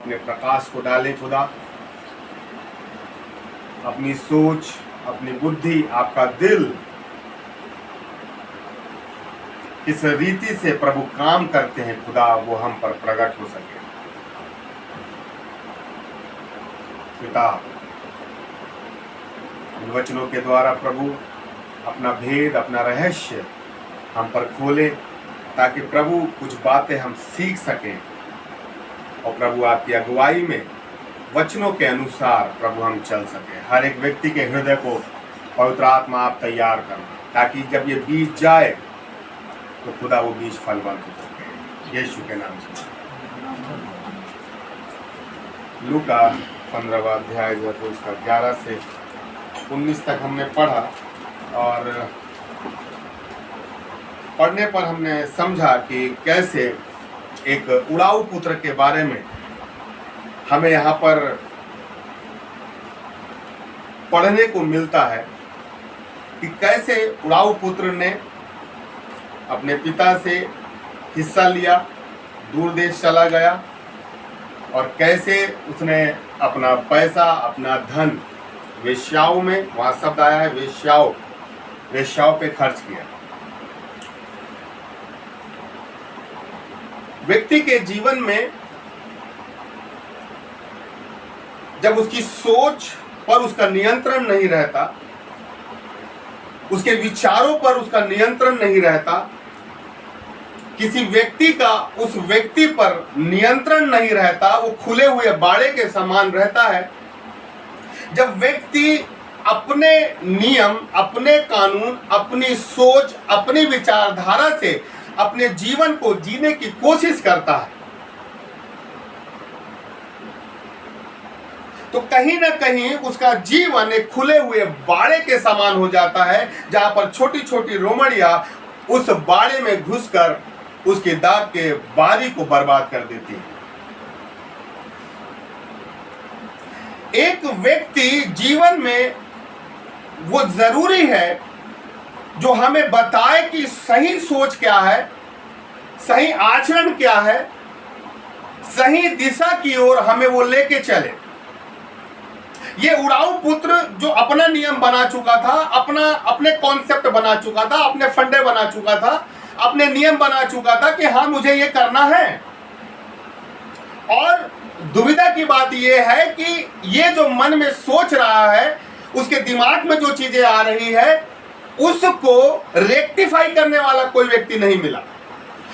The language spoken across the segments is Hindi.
अपने प्रकाश को डालें खुदा। अपनी सोच, अपनी बुद्धि, आपका दिल किस रीति से प्रभु काम करते हैं खुदा, वो हम पर प्रकट हो सके। पिता, इन वचनों के द्वारा प्रभु अपना भेद, अपना रहस्य हम पर खोले, ताकि प्रभु कुछ बातें हम सीख सकें और प्रभु आपकी अगुवाई में वचनों के अनुसार प्रभु हम चल सकें। हर एक व्यक्ति के हृदय को पवित्र आत्मा आप तैयार करना, ताकि जब ये बीज जाए तो खुदा वो बीज फलवंत हो सके। यीशु के नाम से। लूका 15वां अध्याय जो है उसका 11 से 19 तक हमने पढ़ा, और पढ़ने पर हमने समझा कि कैसे एक उड़ाऊ पुत्र के बारे में हमें यहाँ पर पढ़ने को मिलता है कि कैसे उड़ाऊ पुत्र ने अपने पिता से हिस्सा लिया, दूर देश चला गया, और कैसे उसने अपना पैसा, अपना धन वेश्याओं में, वहाँ शब्द आया है वेश्याओं पे खर्च किया। व्यक्ति के जीवन में जब उसकी सोच पर उसका नियंत्रण नहीं रहता, उसके विचारों पर उसका नियंत्रण नहीं रहता, किसी व्यक्ति का उस व्यक्ति पर नियंत्रण नहीं रहता, वो खुले हुए बाड़े के समान रहता है। जब व्यक्ति अपने नियम, अपने कानून, अपनी सोच, अपनी विचारधारा से अपने जीवन को जीने की कोशिश करता है, तो कहीं ना कहीं उसका जीवन एक खुले हुए बाड़े के समान हो जाता है, जहां पर छोटी छोटी रोमड़ियां उस बाड़े में घुसकर उसके दाग के बारी को बर्बाद कर देती है। एक व्यक्ति जीवन में वो जरूरी है जो हमें बताए कि सही सोच क्या है, सही आचरण क्या है, सही दिशा की ओर हमें वो लेके चले। ये उड़ाऊ पुत्र जो अपना नियम बना चुका था, अपने कॉन्सेप्ट बना चुका था, अपने फंडे बना चुका था, अपने नियम बना चुका था कि हाँ मुझे ये करना है। और दुविधा की बात ये है कि ये जो मन में सोच रहा है, उसके दिमाग में जो चीजें आ रही है, उसको रेक्टिफाई करने वाला कोई व्यक्ति नहीं मिला।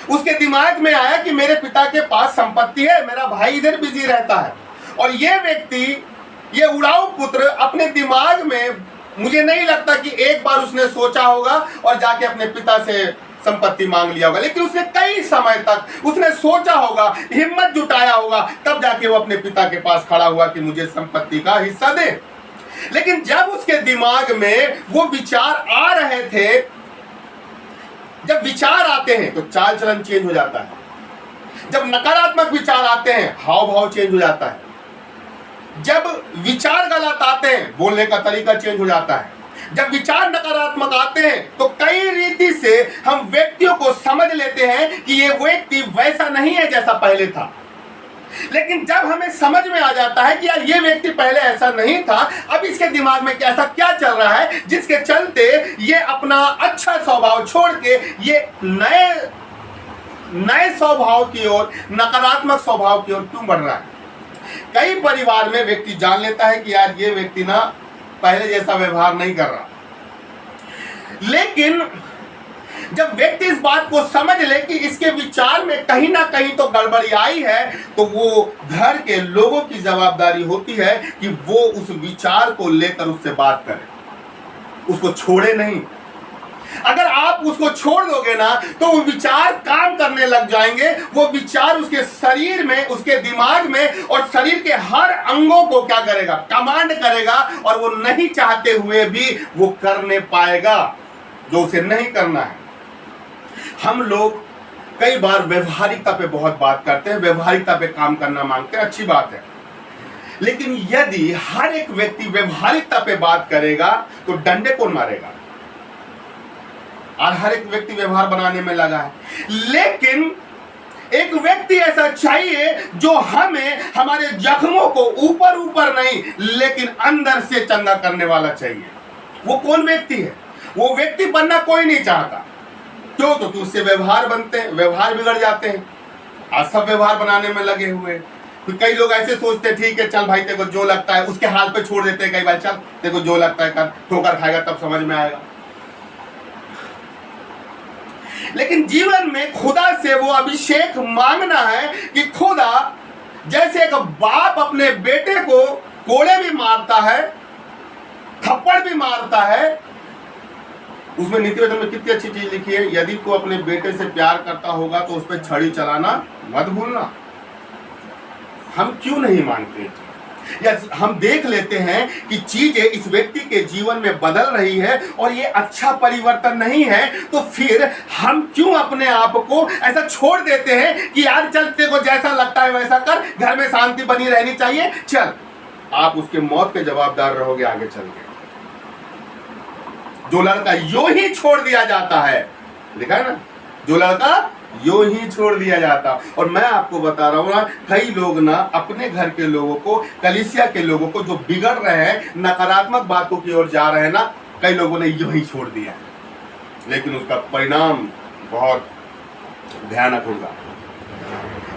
उसके दिमाग में आया कि मेरे पिता के पास संपत्ति है, मेरा भाई इधर बिजी रहता है, और ये व्यक्ति, ये उड़ाऊ पुत्र अपने दिमाग में, मुझे नहीं लगता कि एक बार उसने सोचा होगा और जाके अपने पिता से संपत्ति मांग लिया होगा, लेकिन उसने कई समय तक उसने सोचा होगा, हिम्मत जुटाया होगा, तब जाके वो अपने पिता के पास खड़ा हुआ कि मुझे संपत्ति का हिस्सा दे। लेकिन जब उसके दिमाग में वो विचार आ रहे थे, जब विचार आते हैं तो चाल चलन चेंज हो जाता है। जब नकारात्मक विचार आते हैं, हाव भाव चेंज हो जाता है। जब विचार गलत आते हैं, बोलने का तरीका चेंज हो जाता है। जब विचार नकारात्मक आते हैं तो कई रीति से हम व्यक्तियों को समझ लेते हैं कि ये व्यक्ति वैसा नहीं है जैसा पहले था। लेकिन जब हमें समझ में आ जाता है कि यार ये व्यक्ति पहले ऐसा नहीं था, अब इसके दिमाग में ऐसा क्या चल रहा है जिसके चलते ये अपना अच्छा स्वभाव छोड़ के ये नए स्वभाव की ओर, नकारात्मक स्वभाव की ओर क्यों बढ़ रहा है। कई परिवार में व्यक्ति जान लेता है कि यार ये व्यक्ति ना पहले जैसा व्यवहार नहीं कर रहा, लेकिन जब व्यक्ति इस बात को समझ ले कि इसके विचार में कहीं ना कहीं तो गड़बड़ी आई है, तो वो घर के लोगों की जवाबदारी होती है कि वो उस विचार को लेकर उससे बात करें, उसको छोड़े नहीं। अगर आप उसको छोड़ दोगे ना तो वो विचार काम करने लग जाएंगे। वो विचार उसके शरीर में, उसके दिमाग में और शरीर के हर अंगों को क्या करेगा, कमांड करेगा, और वो नहीं चाहते हुए भी वो करने पाएगा जो उसे नहीं करना है। हम लोग कई बार व्यवहारिकता पे बहुत बात करते हैं, व्यवहारिकता पे काम करना मांगते हैं, अच्छी बात है, लेकिन यदि हर एक व्यक्ति व्यवहारिकता पे बात करेगा तो डंडे कौन मारेगा। और हर एक व्यक्ति व्यवहार बनाने में लगा है, लेकिन एक व्यक्ति ऐसा चाहिए जो हमें हमारे जख्मों को ऊपर ऊपर नहीं लेकिन अंदर से चंगा करने वाला चाहिए। वो कौन व्यक्ति है? वो व्यक्ति बनना कोई नहीं चाहता। क्यों? तो उससे व्यवहार बनते हैं, व्यवहार बिगड़ जाते हैं। आज सब व्यवहार बनाने में लगे हुए। तो कई लोग ऐसे सोचते हैं ठीक है चल भाई तेरे को जो लगता है, उसके हाल पे छोड़ देते हैं कई बार, चल तेरे को जो लगता है कर, ठोकर खाएगा तब समझ में आएगा। लेकिन जीवन में खुदा से वो अभिषेक मांगना है कि खुदा, जैसे एक बाप अपने बेटे को कोड़े भी मारता है, थप्पड़ भी मारता है, उसमें नीति वचन में कितनी अच्छी चीज लिखी है, यदि तू अपने बेटे से प्यार करता होगा तो उस पर छड़ी चलाना मत भूलना। हम क्यों नहीं मानते? या हम देख लेते हैं कि चीजें इस व्यक्ति के जीवन में बदल रही है और ये अच्छा परिवर्तन नहीं है, तो फिर हम क्यों अपने आप को ऐसा छोड़ देते हैं कि यार चल तेरे को जैसा लगता है वैसा कर, घर में शांति बनी रहनी चाहिए, चल। आप उसके मौत के जवाबदार रहोगे आगे चल के। जो लड़का यूं ही छोड़ दिया जाता है, लिखा है ना, जो लड़का यूं ही छोड़ दिया जाता। और मैं आपको बता रहा हूं ना, कई लोग ना अपने घर के लोगों को, कलीसिया के लोगों को जो बिगड़ रहे हैं, नकारात्मक बातों की ओर जा रहे हैं ना, कई लोगों ने यूं ही छोड़ दिया है, लेकिन उसका परिणाम बहुत भयानक होगा।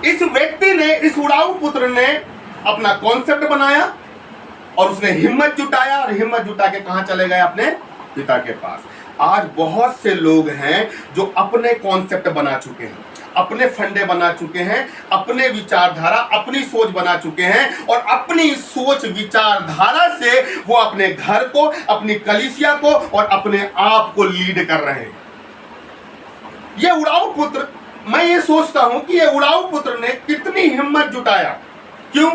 इस व्यक्ति ने, इस उड़ाऊ पुत्र ने अपना कॉन्सेप्ट बनाया और उसने हिम्मत जुटाया, और हिम्मत जुटा के कहां चले गए? अपने पिता के पास। आज बहुत से लोग हैं जो अपने कॉन्सेप्ट बना चुके हैं, अपने फंडे बना चुके हैं, अपने विचारधारा, अपनी सोच बना चुके हैं, और अपनी सोच विचारधारा से वो अपने घर को, अपनी कलीसिया को और अपने आप को लीड कर रहे हैं। ये उड़ाऊ पुत्र, मैं ये सोचता हूं कि ये उड़ाऊ पुत्र ने कितनी हिम्मत जुटाया। क्यों?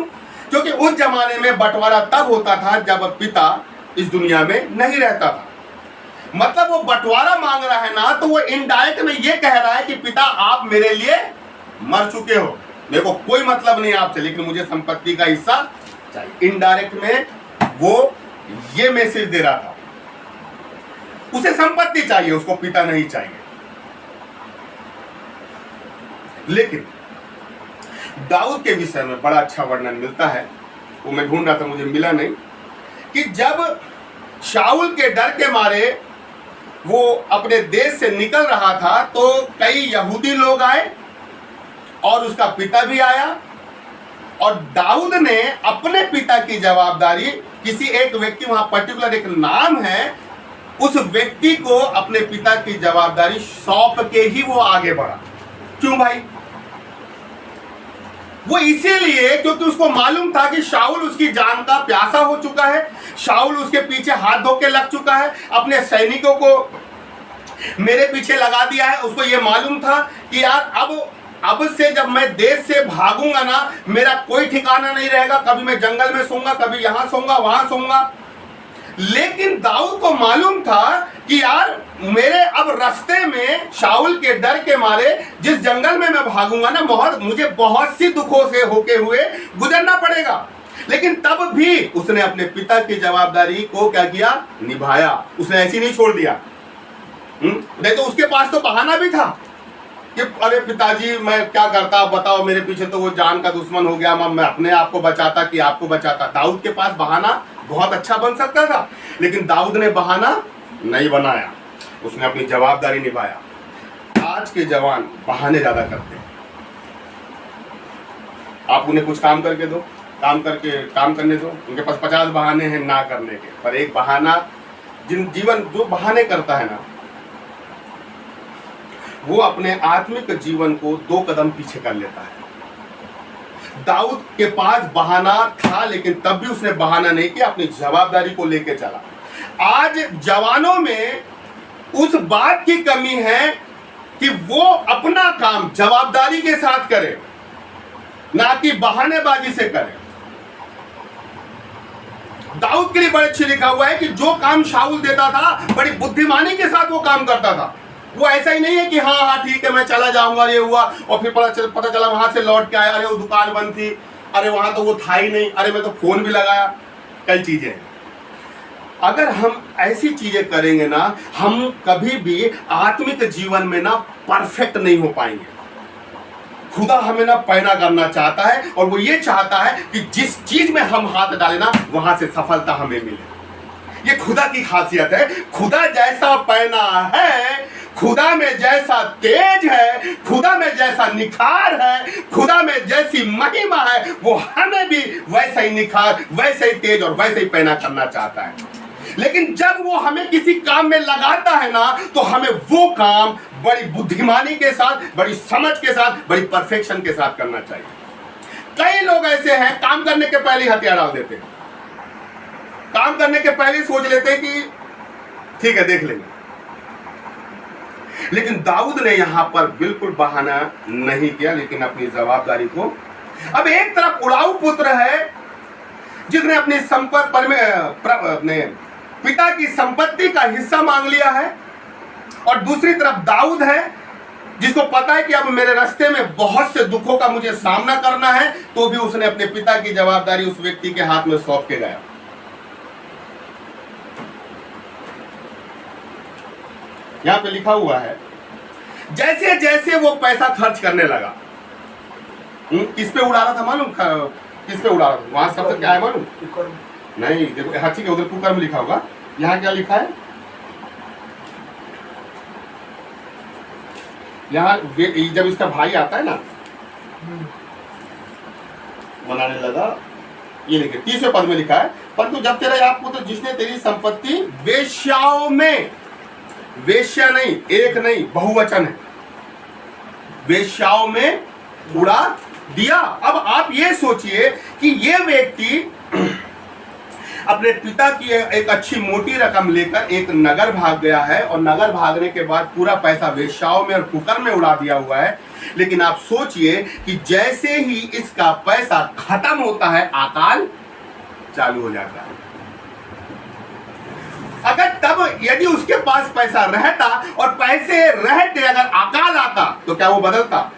क्योंकि उस जमाने में बंटवारा तब होता था जब पिता इस दुनिया में नहीं रहता था। मतलब वो बंटवारा मांग रहा है ना, तो वो इनडायरेक्ट में ये कह रहा है कि पिता आप मेरे लिए मर चुके हो, मेरे को कोई मतलब नहीं आपसे, लेकिन मुझे संपत्ति का हिस्सा चाहिए। इनडायरेक्ट में वो ये मैसेज दे रहा था, उसे संपत्ति चाहिए, उसको पिता नहीं चाहिए। लेकिन दाऊद के विषय में बड़ा अच्छा वर्णन मिलता है, वो मैं ढूंढ रहा था, मुझे मिला नहीं, कि जब शाऊल के डर के मारे वो अपने देश से निकल रहा था, तो कई यहूदी लोग आए और उसका पिता भी आया, और दाऊद ने अपने पिता की जवाबदारी, किसी एक व्यक्ति, वहां पर्टिकुलर एक नाम है, उस व्यक्ति को अपने पिता की जवाबदारी सौंप के ही वो आगे बढ़ा। क्यों भाई? वो इसीलिए क्योंकि उसको मालूम था कि शाऊल उसकी जान का प्यासा हो चुका है, शाऊल उसके पीछे हाथ धो के लग चुका है, अपने सैनिकों को मेरे पीछे लगा दिया है। उसको ये मालूम था कि यार अब से जब मैं देश से भागूंगा ना, मेरा कोई ठिकाना नहीं रहेगा, कभी मैं जंगल में सोऊंगा, कभी यहां सोऊंगा, वहां सोऊंगा। लेकिन दाऊद को मालूम था कि यार मेरे अब रास्ते में शाऊल के डर के मारे जिस जंगल में मैं भागूंगा ना, मुझे बहुत सी दुखों से होके हुए गुजरना पड़ेगा। लेकिन तब भी उसने अपने पिता की जवाबदारी को क्या किया? निभाया। उसने ऐसी नहीं छोड़ दिया। नहीं तो उसके पास तो बहाना भी था कि अरे पिताजी मैं क्या करता, आप बताओ, मेरे पीछे तो वो जान का दुश्मन हो गया, मैं अपने आप को बचाता कि आपको बचाता। दाऊद के पास बहाना बहुत अच्छा बन सकता था, लेकिन दाऊद ने बहाना नहीं बनाया, उसने अपनी जवाबदारी निभाया। आज के जवान बहाने ज्यादा करते हैं। आप उन्हें कुछ काम करके दो, काम करने दो, उनके पास 50 बहाने हैं ना करने के, पर एक बहाना, जो बहाने करता है ना, वो अपने आत्मिक जीवन को 2 कदम पीछे कर लेता है। दाऊद के पास बहाना था, लेकिन तब भी उसने बहाना नहीं किया, अपनी जवाबदारी को लेकर चला। आज जवानों में उस बात की कमी है कि वो अपना काम जवाबदारी के साथ करे, ना कि बहानेबाजी से करे। दाऊद के लिए बड़े अच्छे लिखा हुआ है कि जो काम शाऊल देता था, बड़ी बुद्धिमानी के साथ वो काम करता था। वो ऐसा ही नहीं है कि हाँ ठीक है मैं चला जाऊंगा, ये हुआ, और फिर पता चला वहां से लौट के आया, अरे वो दुकान बंद थी, अरे वहां तो वो था ही नहीं, अरे मैं तो फोन भी लगाया। कई चीजें, अगर हम ऐसी चीजें करेंगे ना, हम कभी भी आत्मिक जीवन में ना परफेक्ट नहीं हो पाएंगे। खुदा हमें ना पैदा करना चाहता है, और वो ये चाहता है कि जिस चीज में हम हाथ डालें ना, वहां से सफलता हमें मिले। ये खुदा की खासियत है। खुदा जैसा पैना है, खुदा में जैसा तेज है, खुदा में जैसा निखार है, खुदा में जैसी महिमा है, वो हमें भी वैसा ही निखार, वैसे ही तेज और वैसे ही पैना करना चाहता है। लेकिन जब वो हमें किसी काम में लगाता है ना, तो हमें वो काम बड़ी बुद्धिमानी के साथ, बड़ी समझ के साथ, बड़ी परफेक्शन के साथ करना चाहिए। कई लोग ऐसे हैं, काम करने के पहले हथियार डाल देते हैं, काम करने के पहले सोच लेते हैं कि ठीक है देख लेंगे। लेकिन दाऊद ने यहां पर बिल्कुल बहाना नहीं किया, लेकिन अपनी जवाबदारी को, अब एक तरफ उड़ाऊ पुत्र है जिसने अपनी अपने पिता की संपत्ति का हिस्सा मांग लिया है, और दूसरी तरफ दाऊद है जिसको पता है कि अब मेरे रास्ते में बहुत से दुखों का मुझे सामना करना है, तो भी उसने अपने पिता की जवाबदारी उस व्यक्ति के हाथ में सौंप के गया। यहां पे लिखा हुआ है, जैसे जैसे वो पैसा खर्च करने लगा, किस पे उड़ा रहा था मालूम? किस पे उड़ा रहा था? वहां शब्द क्या है मालूम? नहीं देखो, हाँ ठीक है, उधर कुकर में लिखा होगा, यहाँ क्या लिखा है? यहाँ जब इसका भाई आता है ना, बनाने लगा, ये लिखे 30वें पद में लिखा है, परंतु जब तेरा याद पुत्र जिसने तेरी संपत्ति वेश्याओं में, वेश्या नहीं, एक नहीं, बहुवचन है, वेश्याओं में उड़ा दिया। अब आप ये सोचिए कि ये व्यक्ति अपने पिता की एक अच्छी मोटी रकम लेकर एक नगर भाग गया है, और नगर भागने के बाद पूरा पैसा वेश्याओं में और कुकर में उड़ा दिया हुआ है। लेकिन आप सोचिए कि जैसे ही इसका पैसा खत्म होता है, अकाल चालू हो जाता है। अगर तब यदि उसके पास पैसा रहता और पैसे रहते अगर अकाल आता, तो क्या वो बदलता?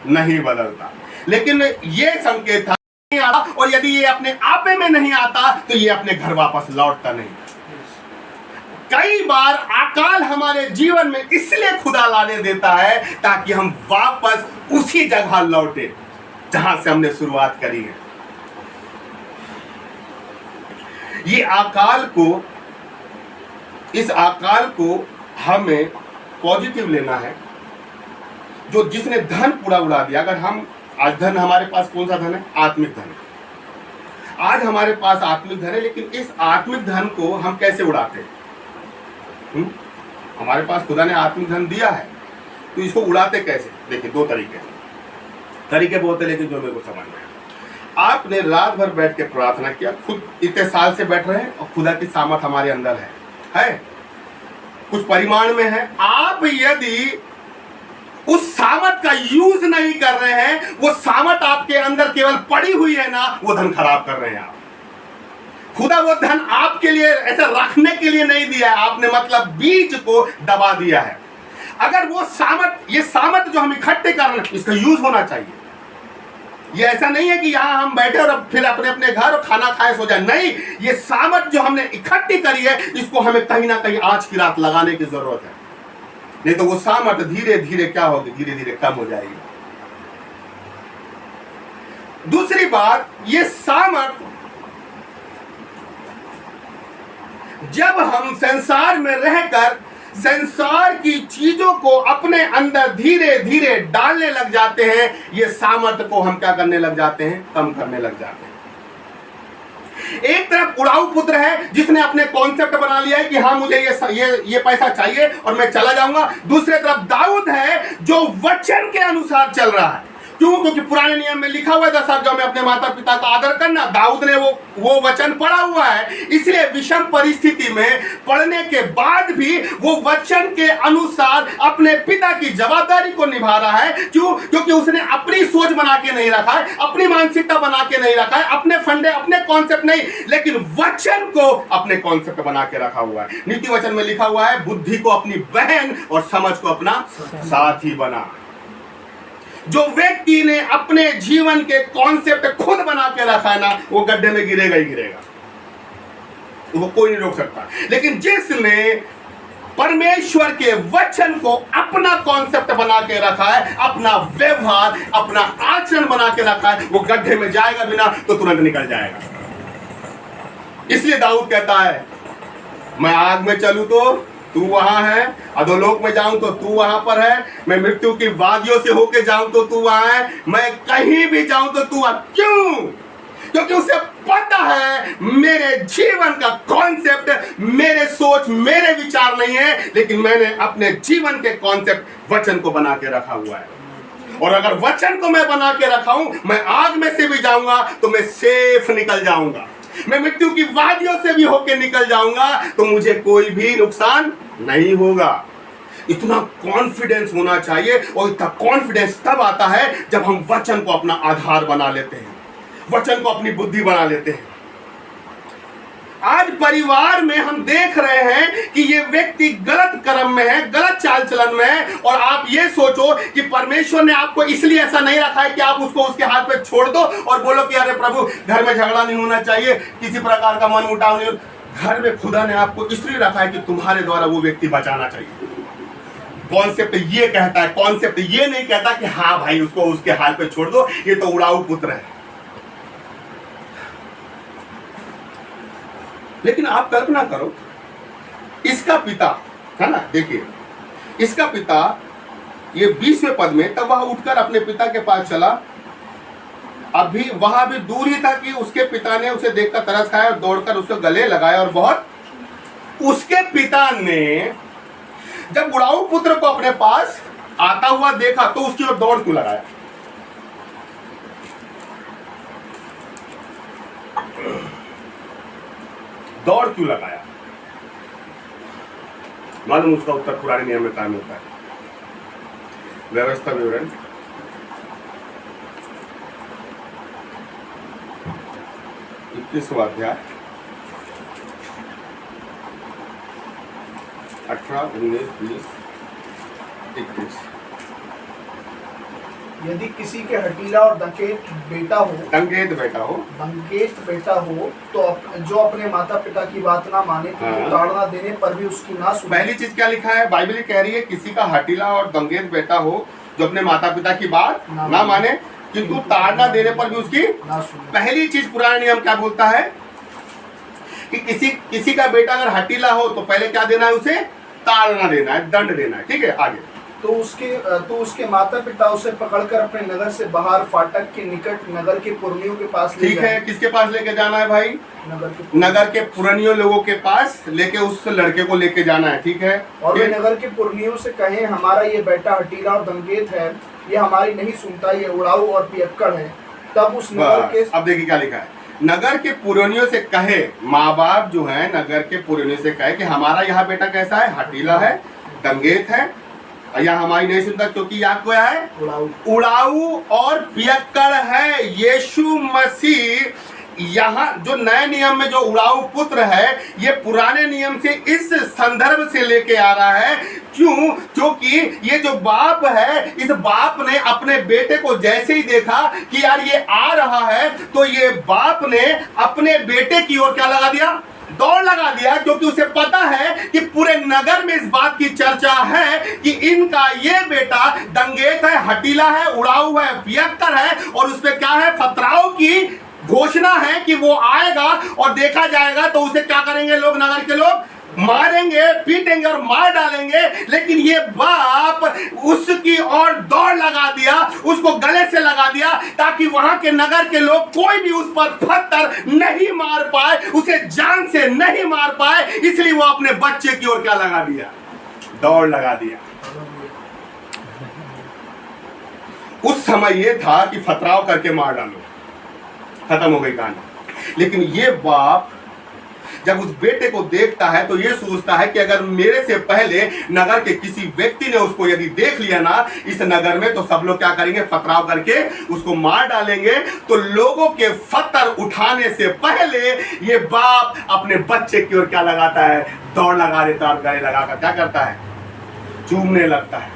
नहीं बदलता। लेकिन ये संकेत था नहीं आता, और यदि ये अपने आपे में नहीं आता तो ये अपने घर वापस लौटता नहीं। कई बार अकाल हमारे जीवन में इसलिए खुदा लाने देता है ताकि हम वापस उसी जगह लौटे जहां से हमने शुरुआत करी है। ये अकाल को, इस अकाल को हमें पॉजिटिव लेना है। जो जिसने धन पूरा उड़ा दिया, अगर हम आज धन, हमारे पास कौन सा धन है? आत्मिक धन है। आज हमारे पास आत्मिक धन है, लेकिन इस आत्मिक धन को हम कैसे उड़ाते हैं? हमारे पास खुदा ने आत्मिक धन दिया है, तो इसको उड़ाते कैसे? देखिए, दो तरीके बहुत है, लेकिन जो मेरे को समझ में आया, आपने रात भर बैठ के प्रार्थना किया, खुद इतने साल से बैठ रहे हैं और खुदा की सामर्थ हमारे अंदर है कुछ परिमाण में है। आप यदि उस सामर्थ का यूज नहीं कर रहे हैं, वो सामर्थ आपके अंदर केवल पड़ी हुई है ना, वो धन खराब कर रहे हैं आप। खुदा वो धन आपके लिए ऐसा रखने के लिए नहीं दिया है, आपने मतलब बीज को दबा दिया है। अगर वो सामर्थ, ये सामर्थ जो हम इकट्ठे कर रहे हैं, इसका यूज होना चाहिए। ये ऐसा नहीं है कि यहां हम बैठे और फिर अपने अपने घर और खाना खाए सो जाए, नहीं। ये सामर्थ जो हमने इकट्ठी करी है, इसको हमें कहीं ना कहीं आज की रात लगाने की जरूरत है, नहीं तो वो सामर्थ धीरे धीरे क्या होगी? धीरे धीरे कम हो जाएगी। दूसरी बात, ये सामर्थ जब हम संसार में रहकर संसार की चीजों को अपने अंदर धीरे धीरे डालने लग जाते हैं, ये सामर्थ्य को हम क्या करने लग जाते हैं? कम करने लग जाते हैं। एक तरफ उड़ाऊ पुत्र है जिसने अपने कॉन्सेप्ट बना लिया है कि हाँ मुझे ये पैसा चाहिए और मैं चला जाऊंगा। दूसरे तरफ दाऊद है जो वचन के अनुसार चल रहा है। क्यों? क्योंकि पुराने नियम में लिखा हुआ है 10 आज्ञाओं में अपने माता पिता का आदर करना। दाऊद ने वो वचन पढ़ा हुआ है, इसलिए विषम परिस्थिति में पढ़ने के बाद भी वो वचन के अनुसार अपने पिता की जवाबदारी को निभा रहा है। क्यों? क्योंकि उसने अपनी सोच बना के नहीं रखा है, अपनी मानसिकता बना के नहीं रखा है, अपने फंडे, अपने कॉन्सेप्ट नहीं, लेकिन वचन को अपने कॉन्सेप्ट बना के रखा हुआ है। नीति वचन में लिखा हुआ है, बुद्धि को अपनी बहन और समझ को अपना साथी बना। जो व्यक्ति ने अपने जीवन के कॉन्सेप्ट खुद बना के रखा है ना, वो गड्ढे में गिरेगा ही गिरेगा, वो कोई नहीं रोक सकता। लेकिन जिसने परमेश्वर के वचन को अपना कॉन्सेप्ट बना के रखा है, अपना व्यवहार, अपना आचरण बना के रखा है, वो गड्ढे में जाएगा भी ना तो तुरंत निकल जाएगा। इसलिए दाऊद कहता है, मैं आग में चलूं तो तू वहां है, अधोलोक में जाऊं तो तू वहां पर है, मैं मृत्यु की वादियों से होके जाऊं तो तू वहां है, मैं कहीं भी जाऊं तो तू वहां। क्यों? क्योंकि उसे पता है मेरे जीवन का कॉन्सेप्ट, मेरे सोच, मेरे विचार नहीं है, लेकिन मैंने अपने जीवन के कॉन्सेप्ट वचन को बना के रखा हुआ है। और अगर वचन को मैं बना के रखा हूं, मैं आग में से भी जाऊंगा तो मैं सेफ निकल जाऊंगा, मैं मृत्यु की वादियों से भी होके निकल जाऊंगा तो मुझे कोई भी नुकसान नहीं होगा। इतना कॉन्फिडेंस होना चाहिए, और इतना कॉन्फिडेंस तब आता है जब हम वचन को अपना आधार बना लेते हैं, वचन को अपनी बुद्धि बना लेते हैं। आज परिवार में हम देख रहे हैं कि ये व्यक्ति गलत कर्म में है, गलत चाल चलन में है, और आप ये सोचो कि परमेश्वर ने आपको इसलिए ऐसा नहीं रखा है कि आप उसको उसके हाथ पे छोड़ दो और बोलो कि अरे प्रभु घर में झगड़ा नहीं होना चाहिए, किसी प्रकार का मन मुटाव नहीं। घर में खुदा ने आपको इसलिए रखा है कि तुम्हारे द्वारा वो व्यक्ति बचाना चाहिए। कॉन्सेप्ट ये कहता है, कॉन्सेप्ट ये नहीं कहता कि हाँ भाई उसको उसके हाथ पे छोड़ दो, ये तो उड़ाऊ पुत्र है। लेकिन आप कल्पना करो, इसका पिता है ना, देखिए इसका पिता ये 20वें पद में, तब वह उठकर अपने पिता के पास चला। अभी वहां भी दूर ही था कि उसके पिता ने उसे देखकर तरस खाया और दौड़कर उसके गले लगाया, और बहुत उसके पिता ने जब उड़ाऊ पुत्र को अपने पास आता हुआ देखा तो उसकी ओर दौड़ क्यों लगाया? दौड़ क्यों लगाया? मालूम उसका उत्तर पुराने नियम में कायम होता है। व्यवस्था विवरण 21वां अध्याय 18, 19, 20, 21। यदि किसी के हठीला और दंगेत बेटा हो तो जो अपने माता पिता की बात ना माने तो ताड़ना देने पर भी उसकी ना सुने। पहली चीज क्या लिखा है? बाइबल कह रही है किसी का हठीला और दंगेत बेटा हो जो अपने माता पिता की बात ना माने किंतु ताड़ना देने पर भी उसकी ना सुने। पहली चीज पुराना नियम क्या बोलता है कि किसी का बेटा अगर हठीला हो तो पहले क्या देना है? उसे ताड़ना देना है, दंड देना है। ठीक है, आगे तो उसके माता पिता उसे पकड़कर अपने नगर से बाहर फाटक के निकट नगर के पुरनियों के पास ले ठीक है, किसके पास लेके जाना है भाई? नगर के पुरनियों लोगों के पास लेके उस लड़के को लेके जाना है। ठीक है, और वे नगर के पुरनियों से कहें हमारा ये बेटा हठीला और दंगेत है, ये हमारी नहीं सुनता, ये उड़ाऊ और पियक्कड़ है। तब उस नगर के, अब देखिए क्या लिखा है, नगर के पुरनियों से कहे, माँ बाप जो है नगर के पुरनियों से कहे कि हमारा यहाँ बेटा कैसा है? हठीला है, दंगेत है, या हमारी नहीं सुनता, क्योंकि यहाँ क्या है? उड़ाऊ और पियक्कड़ है। यीशु मसीह यहाँ जो नए नियम में जो उड़ाऊ पुत्र है, ये पुराने नियम से इस संदर्भ से लेके आ रहा है। क्यों? क्योंकि ये जो बाप है, इस बाप ने अपने बेटे को जैसे ही देखा कि यार ये आ रहा है, तो ये बाप ने अपने बेटे की ओर क्या लगा दिया? दौड़ लगा दिया, क्योंकि उसे पता है कि पूरे नगर में इस बात की चर्चा है कि इनका ये बेटा दंगेत है, हठीला है, उड़ाऊ है, पियक्कड़ है, और उसपे क्या है? फतराव की घोषणा है कि वो आएगा और देखा जाएगा तो उसे क्या करेंगे लोग? नगर के लोग मारेंगे, पीटेंगे और मार डालेंगे। लेकिन ये बाप उसकी ओर दौड़ लगा दिया, उसको गले से लगा दिया, ताकि वहां के नगर के लोग कोई भी उस पर पत्थर नहीं मार पाए, उसे जान से नहीं मार पाए। इसलिए वो अपने बच्चे की ओर क्या लगा दिया? दौड़ लगा दिया। उस समय ये था कि फतराव करके मार डालो, खत्म हो गई कहानी। लेकिन ये बाप जब उस बेटे को देखता है तो ये सोचता है कि अगर मेरे से पहले नगर के किसी व्यक्ति ने उसको यदि देख लिया ना इस नगर में, तो सब लोग क्या करेंगे? फतराव करके उसको मार डालेंगे। तो लोगों के फतर उठाने से पहले ये बाप अपने बच्चे की ओर क्या लगाता है? दौड़ लगा देता है, और गले लगाकर क्या करता है? चूमने लगता है।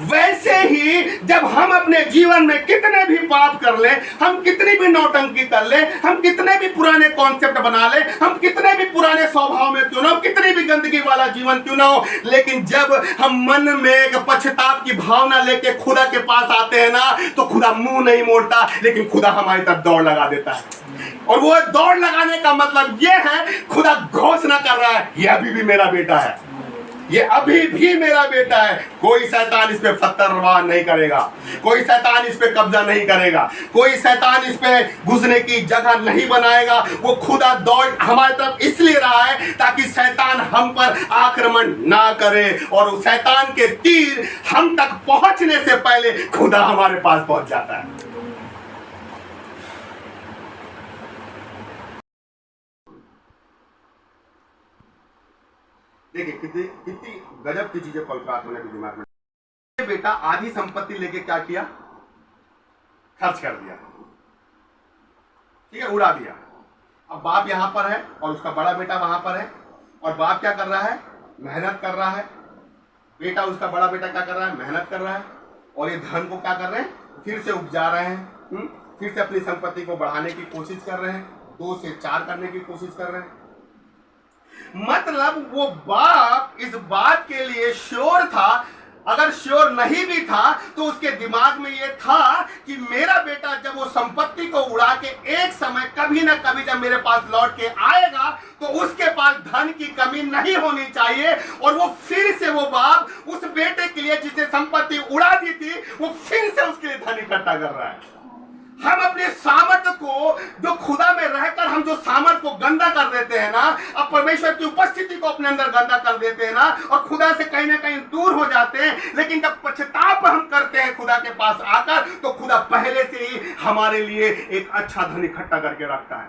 वैसे ही जब हम अपने जीवन में कितने भी पाप कर ले, हम कितनी भी नौटंकी कर ले, हम कितने भी पुराने कॉन्सेप्ट बना ले, हम कितने भी पुराने स्वभाव में क्यों ना हो, कितनी भी गंदगी वाला जीवन क्यों ना हो, लेकिन जब हम मन में एक पश्चाताप की भावना लेके खुदा के पास आते हैं ना, तो खुदा मुंह नहीं मोड़ता, लेकिन खुदा हमारी तरफ दौड़ लगा देता है। और वो दौड़ लगाने का मतलब ये है, खुदा घोषणा कर रहा है, ये अभी भी मेरा बेटा है, ये अभी भी मेरा बेटा है। कोई शैतान इस पे पत्थरवार नहीं करेगा, कोई शैतान इस पे कब्जा नहीं करेगा, कोई शैतान इस पे घुसने की जगह नहीं बनाएगा। वो खुदा दौड़ हमारी तरफ इसलिए रहा है ताकि शैतान हम पर आक्रमण ना करे, और शैतान के तीर हम तक पहुंचने से पहले खुदा हमारे पास पहुंच जाता है। देखिए कितनी कितनी गजब की चीजें पवित्र आत्मा ने दिमाग में। बेटा आधी संपत्ति लेके क्या किया, खर्च कर दिया, ठीक है, उड़ा दिया। अब बाप यहां पर है और उसका बड़ा बेटा वहां पर है, और बाप क्या कर रहा है, मेहनत कर रहा है। बेटा उसका बड़ा बेटा क्या कर रहा है, मेहनत कर रहा है, और ये धन को क्या कर रहे हैं, फिर से उपजा रहे हैं, फिर से अपनी संपत्ति को बढ़ाने की कोशिश कर रहे हैं, 2 से 4 करने की कोशिश कर रहे हैं। मतलब वो बाप इस बात के लिए श्योर था, अगर श्योर नहीं भी था तो उसके दिमाग में ये था कि मेरा बेटा जब वो संपत्ति को उड़ा के एक समय कभी ना कभी जब मेरे पास लौट के आएगा तो उसके पास धन की कमी नहीं होनी चाहिए। और वो फिर से वो बाप उस बेटे के लिए जिसने संपत्ति उड़ा दी थी, वो फिर से उसके लिए धन इकट्ठा कर रहा है। हम अपने सामर्थ्य को, जो खुदा में रहकर हम जो सामर्थ्य को गंदा कर देते हैं ना, अब परमेश्वर की उपस्थिति को अपने अंदर गंदा कर देते हैं ना, और खुदा से कहीं ना कहीं दूर हो जाते हैं। लेकिन जब पश्चाताप हम करते हैं खुदा के पास आकर, तो खुदा पहले से ही हमारे लिए एक अच्छा धन इकट्ठा करके रखता है।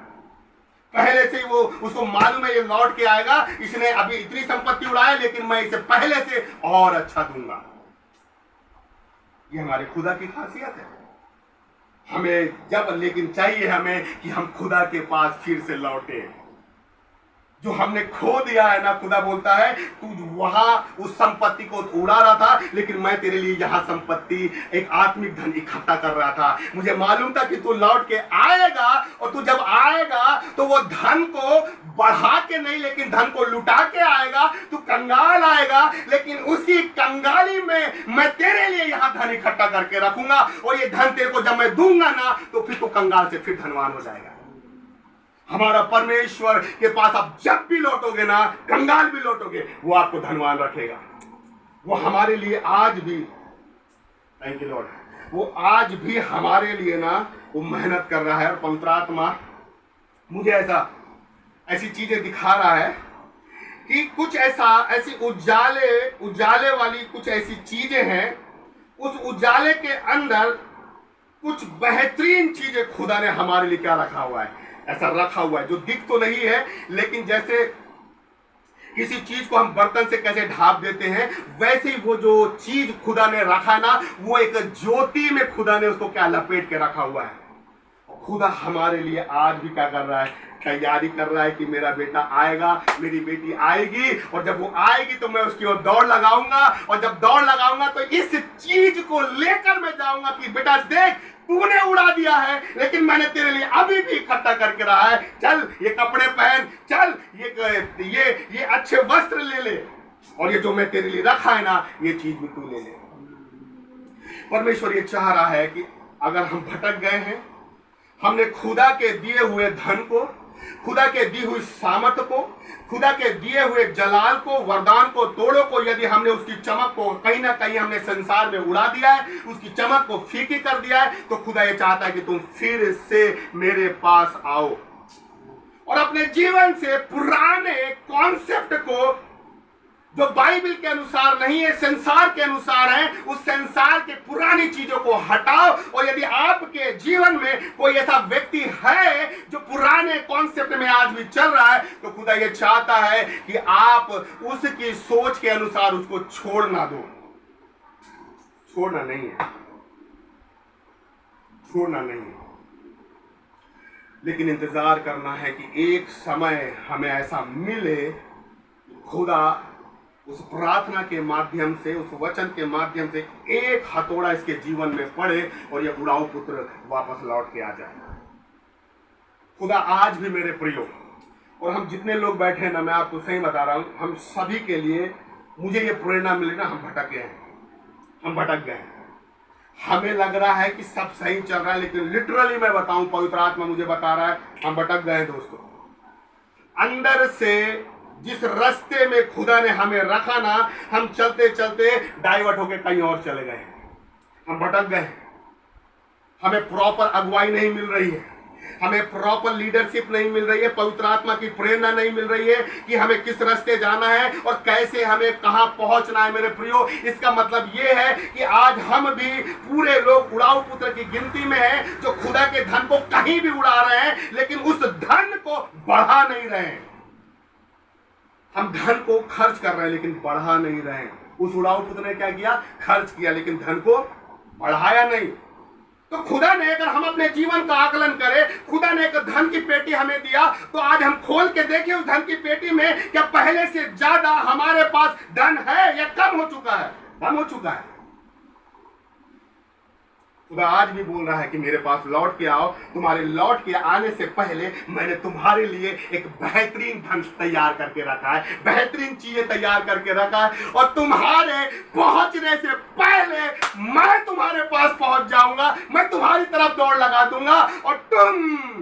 पहले से ही वो उसको मालूम है ये लौट के आएगा, इसने अभी इतनी संपत्ति उड़ाया, लेकिन मैं इसे पहले से और अच्छा दूंगा। ये हमारे खुदा की खासियत है। हमें जब लेकिन चाहिए हमें कि हम खुदा के पास फिर से लौटे। जो हमने खो दिया है ना, खुदा बोलता है तू वहां उस संपत्ति को उड़ा रहा था, लेकिन मैं तेरे लिए यहां संपत्ति, एक आत्मिक धन इकट्ठा कर रहा था। मुझे मालूम था कि तू लौट के आएगा, और तू जब आएगा तो वो धन को बढ़ा के नहीं, लेकिन धन को लुटा के आएगा। तू कंगाल आएगा, लेकिन उसी कंगाली में मैं तेरे लिए यहां धन इकट्ठा करके रखूंगा, और ये धन तेरे को जब मैं दूंगा ना, तो फिर तू कंगाल से फिर धनवान हो जाएगा। हमारा परमेश्वर के पास आप जब भी लौटोगे ना, कंगाल भी लौटोगे, वो आपको धनवान रखेगा। वो हमारे लिए आज भी, थैंक यू लॉर्ड, वो आज भी हमारे लिए ना वो मेहनत कर रहा है। और पवित्र आत्मा मुझे ऐसी चीजें दिखा रहा है कि कुछ ऐसी उजाले वाली कुछ ऐसी चीजें हैं, उस उजाले के अंदर कुछ बेहतरीन चीजें खुदा ने हमारे लिए क्या रखा हुआ है, ऐसा रखा हुआ है जो दिख तो नहीं है, लेकिन जैसे किसी चीज को हम बर्तन से कैसे ढाप देते हैं, वैसे ही वो जो चीज खुदा ने रखा ना, वो एक ज्योति में खुदा ने उसको क्या लपेट के रखा हुआ है। खुदा हमारे लिए आज भी क्या कर रहा है, तैयारी कर रहा है कि मेरा बेटा आएगा, मेरी बेटी आएगी, और जब वो आएगी तो मैं उसकी ओर दौड़ लगाऊंगा, और जब दौड़ लगाऊंगा तो इस चीज को लेकर मैं जाऊंगा कि बेटा देख, तूने उड़ा दिया है, लेकिन मैंने तेरे लिए अभी भी इकट्ठा करके रहा है। चल ये कपड़े पहन, चल ये अच्छे वस्त्र ले ले, और ये जो मैं तेरे लिए रखा है ना, ये चीज भी तू ले ले। परमेश्वर ये चाह रहा है कि अगर हम भटक गए हैं, हमने खुदा के दिए हुए धन को, खुदा के दी हुई सामर्थ को, खुदा के दिए हुए जलाल को, वरदान को, तोड़ों को, यदि हमने उसकी चमक को कहीं ना कहीं हमने संसार में उड़ा दिया है, उसकी चमक को फीकी कर दिया है, तो खुदा ये चाहता है कि तुम फिर से मेरे पास आओ और अपने जीवन से पुराने कॉन्सेप्ट को, जो बाइबल के अनुसार नहीं है, संसार के अनुसार है, उस संसार के पुरानी चीजों को हटाओ। और यदि आपके जीवन में कोई ऐसा व्यक्ति है जो पुराने कॉन्सेप्ट में आज भी चल रहा है, तो खुदा ये चाहता है कि आप उसकी सोच के अनुसार उसको छोड़ ना दो। छोड़ना नहीं है, छोड़ना नहीं है, लेकिन इंतजार करना है कि एक समय हमें ऐसा मिले, खुदा उस प्रार्थना के माध्यम से, उस वचन के माध्यम से एक हथौड़ा इसके जीवन में पड़े और ये उड़ाऊ पुत्र वापस लौट के आ जाए। खुदा आज भी मेरे प्रियो, और हम जितने लोग बैठे हैं ना, मैं आपको सही बता रहा हूं, हम सभी के लिए मुझे ये प्रेरणा मिली ना, हम भटक गए हैं, हम भटक गए हैं। हमें लग रहा है कि सब सही चल रहा है, लेकिन लिटरली मैं बताऊं, पवित्र आत्मा मुझे बता रहा है, हम भटक गए हैं दोस्तों। अंदर से जिस रास्ते में खुदा ने हमें रखा ना, हम चलते चलते डाइवर्ट होके कहीं और चले गए, हम भटक गए। हमें प्रॉपर अगुवाई नहीं मिल रही है, हमें प्रॉपर लीडरशिप नहीं मिल रही है, पवित्र आत्मा की प्रेरणा नहीं मिल रही है कि हमें किस रास्ते जाना है और कैसे हमें कहां पहुंचना है। मेरे प्रियो, इसका मतलब यह है कि आज हम भी पूरे लोग उड़ाऊ पुत्र की गिनती में हैं, जो खुदा के धन को कहीं भी उड़ा रहे हैं, लेकिन उस धन को बढ़ा नहीं रहे हैं। हम धन को खर्च कर रहे हैं लेकिन बढ़ा नहीं रहे हैं। उस उड़ाऊ पुत्र ने क्या किया? खर्च किया, लेकिन धन को बढ़ाया नहीं। तो खुदा ने, अगर हम अपने जीवन का आकलन करें, खुदा ने एक धन की पेटी हमें दिया, तो आज हम खोल के देखें उस धन की पेटी में क्या पहले से ज्यादा हमारे पास धन है या कम हो चुका है? कम हो चुका है। खुदा आज भी बोल रहा है कि मेरे पास लौट के आओ। तुम्हारे लौट के आने से पहले मैंने तुम्हारे लिए एक बेहतरीन धन तैयार करके रखा है, बेहतरीन चीजें तैयार करके रखा है, और तुम्हारे पहुंचने से पहले मैं तुम्हारे पास पहुंच जाऊंगा, मैं तुम्हारी तरफ दौड़ लगा दूंगा और तुम